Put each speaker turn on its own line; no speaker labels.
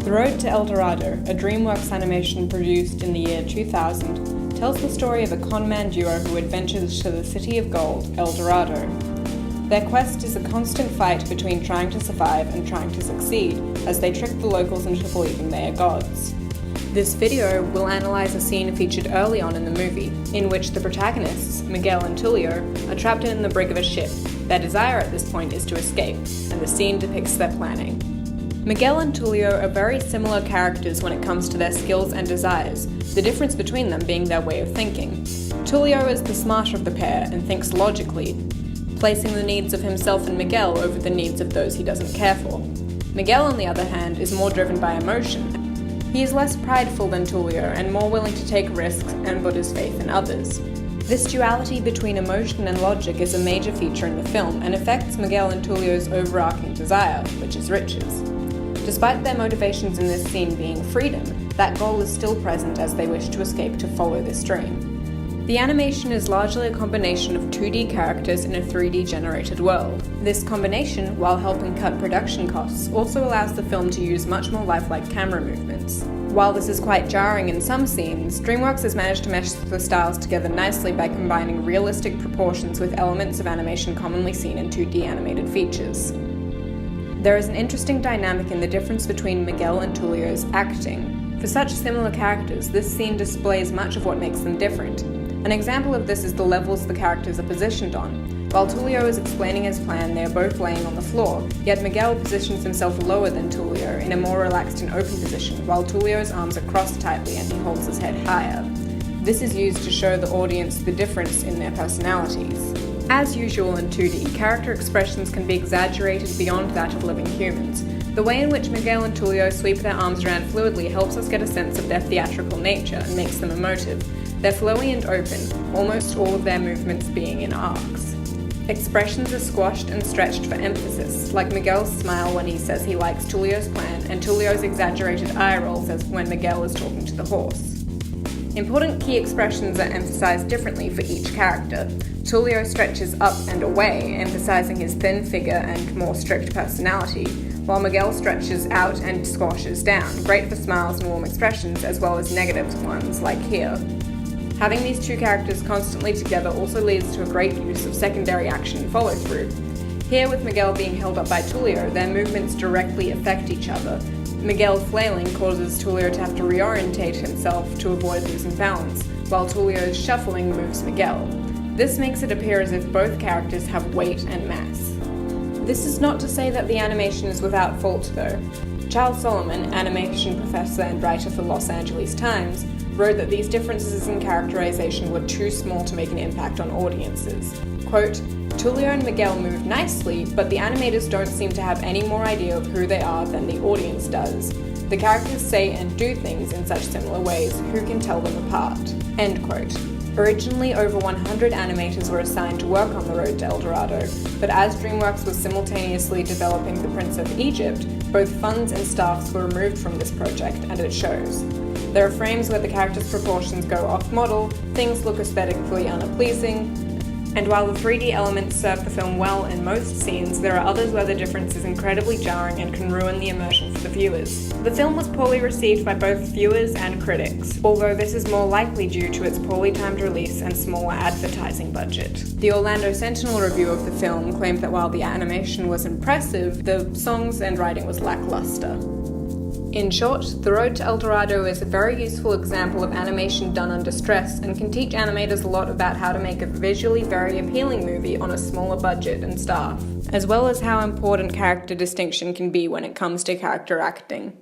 The Road to El Dorado, a Dreamworks animation produced in the year 2000, tells the story of a con-man duo who adventures to the city of gold, El Dorado. Their quest is a constant fight between trying to survive and trying to succeed, as they trick the locals into believing they are gods. This video will analyze a scene featured early on in the movie, in which the protagonists, Miguel and Tulio, are trapped in the brig of a ship. Their desire at this point is to escape, and the scene depicts their planning. Miguel and Tulio are very similar characters when it comes to their skills and desires, the difference between them being their way of thinking. Tulio is the smarter of the pair and thinks logically, placing the needs of himself and Miguel over the needs of those he doesn't care for. Miguel, on the other hand, is more driven by emotion. He is less prideful than Tulio and more willing to take risks and put his faith in others. This duality between emotion and logic is a major feature in the film and affects Miguel and Tulio's overarching desire, which is riches. Despite their motivations in this scene being freedom, that goal is still present as they wish to escape to follow this dream. The animation is largely a combination of 2D characters in a 3D generated world. This combination, while helping cut production costs, also allows the film to use much more lifelike camera movements. While this is quite jarring in some scenes, Dreamworks has managed to mesh the styles together nicely by combining realistic proportions with elements of animation commonly seen in 2D animated features. There is an interesting dynamic in the difference between Miguel and Tulio's acting. For such similar characters, this scene displays much of what makes them different. An example of this is the levels the characters are positioned on. While Tulio is explaining his plan, they are both laying on the floor, yet Miguel positions himself lower than Tulio in a more relaxed and open position, while Tulio's arms are crossed tightly and he holds his head higher. This is used to show the audience the difference in their personalities. As usual in 2D, character expressions can be exaggerated beyond that of living humans. The way in which Miguel and Tulio sweep their arms around fluidly helps us get a sense of their theatrical nature and makes them emotive. They're flowy and open, almost all of their movements being in arcs. Expressions are squashed and stretched for emphasis, like Miguel's smile when he says he likes Tulio's plan, and Tulio's exaggerated eye rolls as when Miguel is talking to the horse. Important key expressions are emphasized differently for each character. Tulio stretches up and away, emphasizing his thin figure and more strict personality, while Miguel stretches out and squashes down, great for smiles and warm expressions as well as negative ones, like here. Having these two characters constantly together also leads to a great use of secondary action follow-through. Here, with Miguel being held up by Tulio, their movements directly affect each other. Miguel flailing causes Tulio to have to reorientate himself to avoid losing balance, while Tulio's shuffling moves Miguel. This makes it appear as if both characters have weight and mass. This is not to say that the animation is without fault though. Charles Solomon, animation professor and writer for Los Angeles Times, wrote that these differences in characterization were too small to make an impact on audiences. Quote, Tulio and Miguel move nicely, but the animators don't seem to have any more idea of who they are than the audience does. The characters say and do things in such similar ways, who can tell them apart? End quote. Originally, over 100 animators were assigned to work on The Road to El Dorado, but as Dreamworks was simultaneously developing The Prince of Egypt, both funds and staffs were removed from this project, and it shows. There are frames where the characters' proportions go off-model, things look aesthetically unpleasing, and while the 3D elements serve the film well in most scenes, there are others where the difference is incredibly jarring and can ruin the immersion for the viewers. The film was poorly received by both viewers and critics, although this is more likely due to its poorly timed release and smaller advertising budget. The Orlando Sentinel review of the film claimed that while the animation was impressive, the songs and writing was lackluster. In short, The Road to El Dorado is a very useful example of animation done under stress and can teach animators a lot about how to make a visually very appealing movie on a smaller budget and staff, as well as how important character distinction can be when it comes to character acting.